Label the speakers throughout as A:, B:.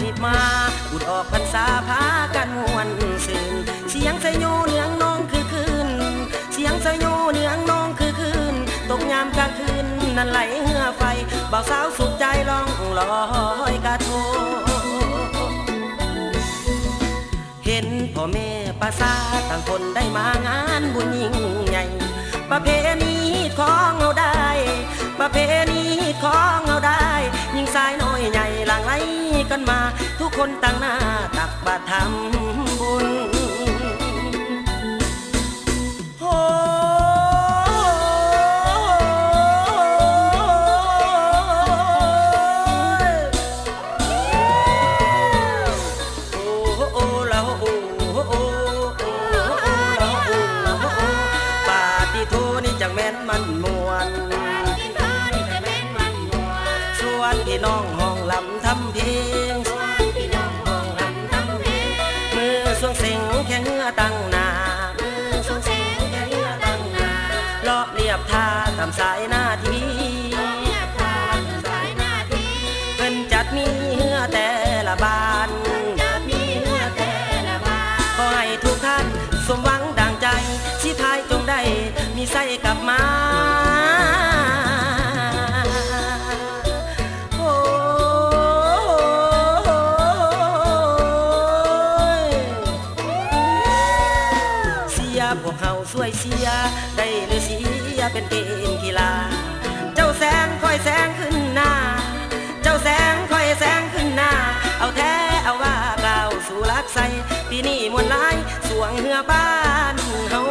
A: หิบมาอุดออกพรรษาพากันมวนซื่นเสียงไซโยเนืองน้องคือคืนเสียงไซโยเนืองน้องคือคืนตกยามกลางคืนนั่นไหลเหือไฟบ่าวสาวสุขใจล่องลอยกระทงเห็นพ่อแม่ป้าซาต่างคนได้มางานบุญยิ่งใหญ่ประเพณีของเราได้ประเพณีของเราได้ยิ่งสายน้อยใหญ่หลั่งไหลกันมาทุกคนต่างหน้าตักบาตรทำบุญพี่น้องห้องลำทำเพลงพี่น้องห้องลำทำเพลงมือสวงเสียงแข่งเหือตั้งนามือสวงเสียงแข่งเหือตั้งนาเลาะเรียบท่าทำสายหน้าที่เพิ่นจัดมีเหือแต่ละบ้านขอให้ทุกท่านสมหวังดังใจสิท้ายจงได้มีไส้กลับมาพวกเขาช่วยเสียได้หรือเสียเป็นเกมกีฬาเจ้าแสงค่อยแสงขึ้นหน้าเจ้าแสงค่อยแสงขึ้นหน้าเอาแท้เอาว่าเก่าสู่รักใสปีนี้มวลหลายสวงเหือบ้านเฮา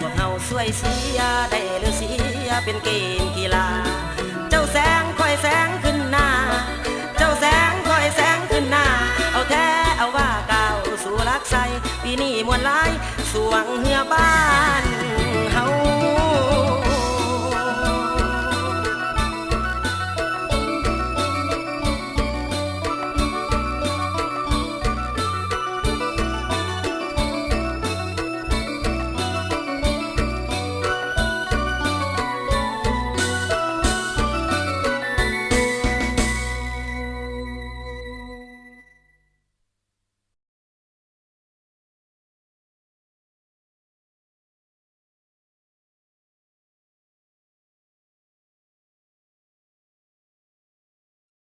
A: พวกเขาช่วยเสียได้หรือเสียเป็นเกมกีฬาเจ้าแสงค่อยแสงขึ้นหน้าเจ้าแสงค่อยแสงขึ้นหน้าเอาแท้เอาว่าก้าวสู่รักใสปีนี้มวลหลายสวงเหือบ้านเฮา